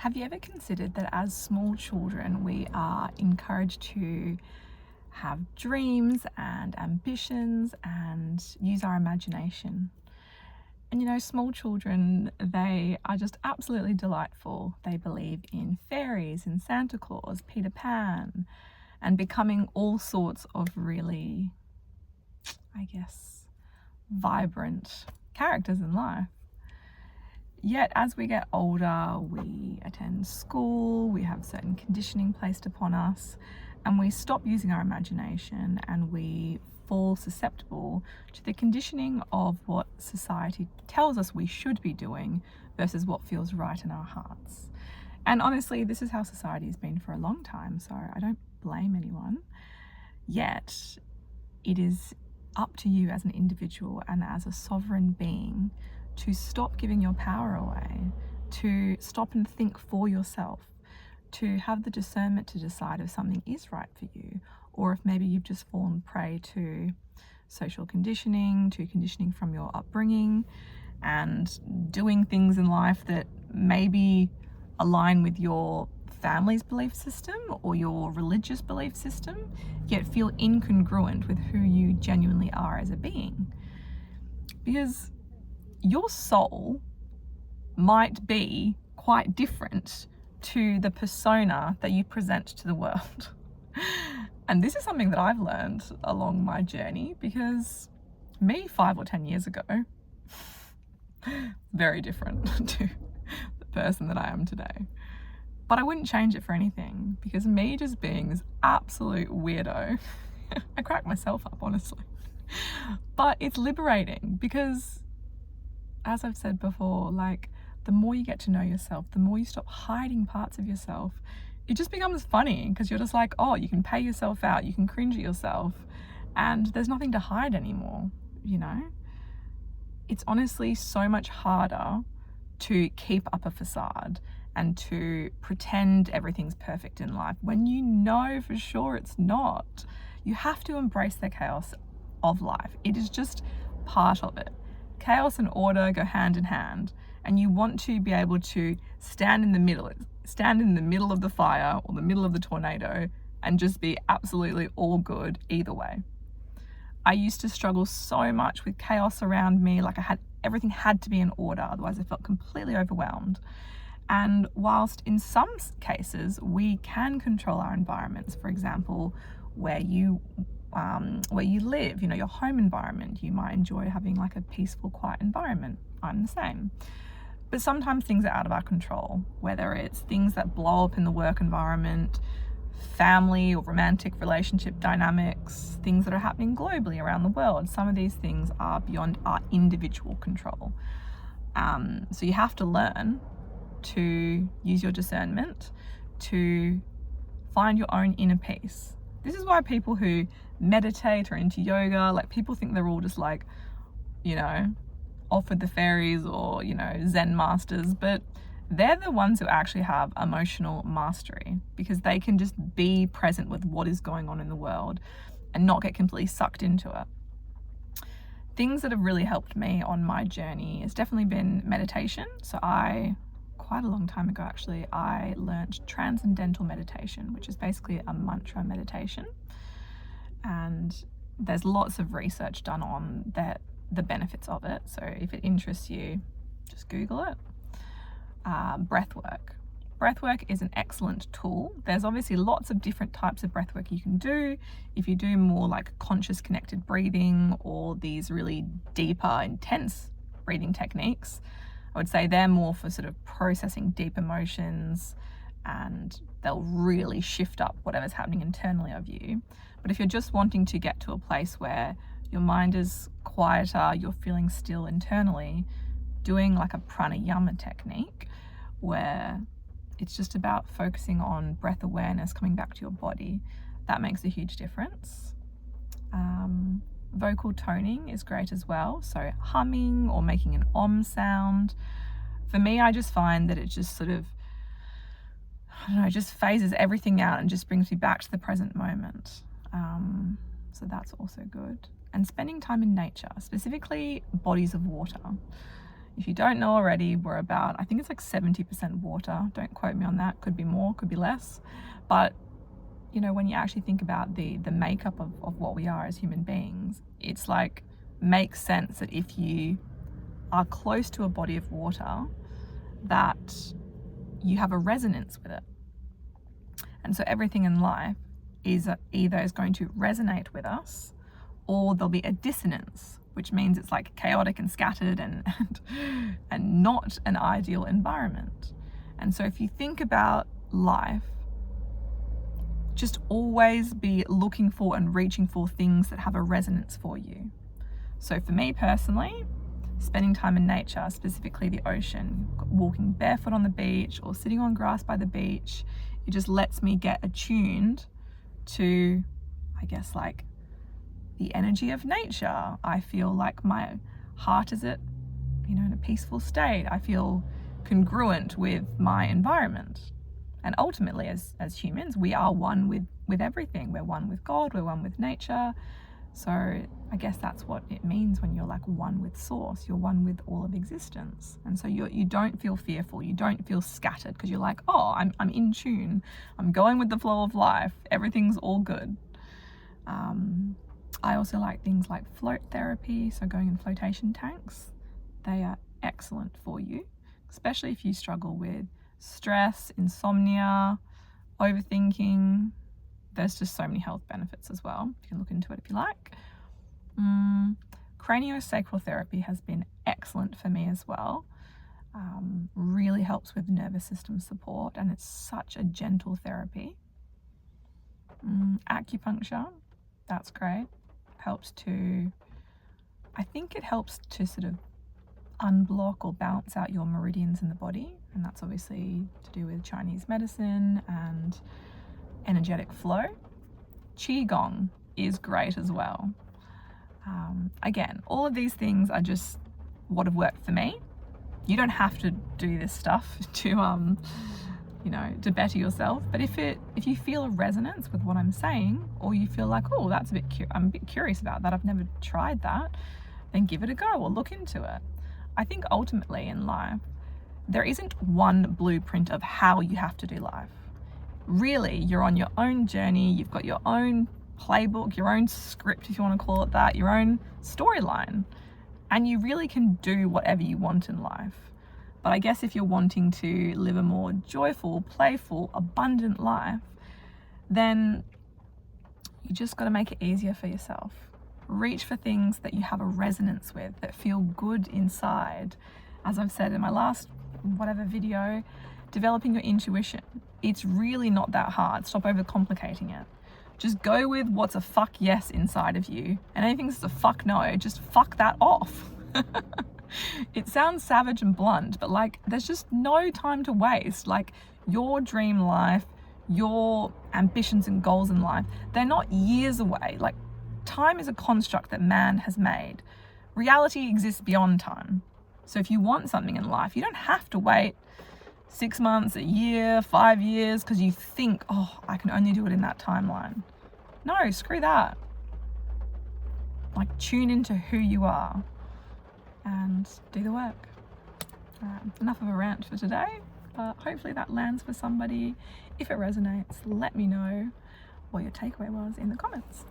Have you ever considered that as small children, we are encouraged to have dreams and ambitions and use our imagination? And small children, they are just absolutely delightful. They believe in fairies and Santa Claus, Peter Pan, and becoming all sorts of really, vibrant characters in life. Yet as we get older, we attend school, we have certain conditioning placed upon us, and we stop using our imagination and we fall susceptible to the conditioning of what society tells us we should be doing versus what feels right in our hearts. And honestly, this is how society has been for a long time, so I don't blame anyone. Yet it is up to you as an individual and as a sovereign being to stop giving your power away, to stop and think for yourself, to have the discernment to decide if something is right for you, or if maybe you've just fallen prey to social conditioning, to conditioning from your upbringing, and doing things in life that maybe align with your family's belief system or your religious belief system, yet feel incongruent with who you genuinely are as a being. Because your soul might be quite different to the persona that you present to the world. And this is something that I've learned along my journey, because me 5 or 10 years ago, very different to the person that I am today. But I wouldn't change it for anything, because me just being this absolute weirdo, I crack myself up, honestly. But it's liberating, because as I've said before, the more you get to know yourself, the more you stop hiding parts of yourself, it just becomes funny, because you're just like, oh, you can pay yourself out, you can cringe at yourself, and there's nothing to hide anymore, It's honestly so much harder to keep up a facade and to pretend everything's perfect in life when you know for sure it's not. You have to embrace the chaos of life. It is just part of it. Chaos and order go hand in hand, and you want to be able to stand in the middle of the fire or the middle of the tornado and just be absolutely all good either way. I used to struggle so much with chaos around me, everything had to be in order, otherwise I felt completely overwhelmed. And whilst in some cases we can control our environments, for example, where you live, your home environment, you might enjoy having a peaceful, quiet environment. I'm the same. But sometimes things are out of our control, whether it's things that blow up in the work environment, family or romantic relationship dynamics, things that are happening globally around the world. Some of these things are beyond our individual control. So you have to learn to use your discernment to find your own inner peace. This is why people who meditate or into yoga, people think they're all just off with the fairies or, Zen masters, but they're the ones who actually have emotional mastery, because they can just be present with what is going on in the world and not get completely sucked into it. Things that have really helped me on my journey has definitely been meditation. So quite a long time ago actually, I learned transcendental meditation, which is basically a mantra meditation. And there's lots of research done on the benefits of it. So if it interests you, just Google it. Breathwork. Breathwork is an excellent tool. There's obviously lots of different types of breathwork you can do. If you do more conscious connected breathing or these really deeper, intense breathing techniques, I would say they're more for sort of processing deep emotions, and they'll really shift up whatever's happening internally of you. But if you're just wanting to get to a place where your mind is quieter, you're feeling still internally, doing a pranayama technique where it's just about focusing on breath awareness, coming back to your body, that makes a huge difference. Vocal toning is great as well. So humming or making an om sound. For me, I just find that it just sort of, just phases everything out and just brings me back to the present moment. So that's also good. And spending time in nature, specifically bodies of water. If you don't know already, we're about, I think it's like 70% water. Don't quote me on that. Could be more, could be less. But, you know, when you actually think about the makeup of what we are as human beings, it's like, makes sense that if you are close to a body of water, that you have a resonance with it. And so everything in life is either is going to resonate with us, or there'll be a dissonance, which means it's like chaotic and scattered and not an ideal environment. And so if you think about life, just always be looking for and reaching for things that have a resonance for you. So for me personally, spending time in nature, specifically the ocean, walking barefoot on the beach or sitting on grass by the beach, it just lets me get attuned to, I guess, like the energy of nature. I feel like my heart is at, you know, in a peaceful state. I feel congruent with my environment. And ultimately, as humans, we are one with everything. We're one with God, we're one with nature. So I guess that's what it means when you're like one with source. You're one with all of existence. And so you don't feel fearful, you don't feel scattered, because you're like, oh, I'm in tune, I'm going with the flow of life, everything's all good. I also like things like float therapy, so going in flotation tanks. They are excellent for you, especially if you struggle with stress, insomnia, overthinking. There's just so many health benefits as well. You can look into it if you like. Craniosacral therapy has been excellent for me as well. Really helps with nervous system support, and it's such a gentle therapy. Acupuncture, that's great. Helps to, I think it helps to sort of unblock or balance out your meridians in the body, and that's obviously to do with Chinese medicine and energetic flow. Qigong is great as well. Again, all of these things are just what have worked for me. You don't have to do this stuff to you know, to better yourself, but if you feel a resonance with what I'm saying, or you feel like, oh, that's I'm a bit curious about that, I've never tried that, then give it a go or look into it. I think ultimately in life, there isn't one blueprint of how you have to do life. Really, you're on your own journey, you've got your own playbook, your own script, if you want to call it that, your own storyline, and you really can do whatever you want in life. But I guess if you're wanting to live a more joyful, playful, abundant life, then you just got to make it easier for yourself. Reach for things that you have a resonance with, that feel good inside. As I've said in my last whatever video, developing your intuition. It's really not that hard. Stop overcomplicating it. Just go with what's a fuck yes inside of you, and anything that's a fuck no, just fuck that off. It sounds savage and blunt, but like, there's just no time to waste. Like, your dream life, your ambitions and goals in life, they're not years away. Like, time is a construct that man has made. Reality exists beyond time. So if you want something in life, you don't have to wait 6 months, a year, 5 years, because you think, oh, I can only do it in that timeline. No, screw that. Like, tune into who you are and do the work. All right, enough of a rant for today, but hopefully that lands for somebody. If it resonates, let me know what your takeaway was in the comments.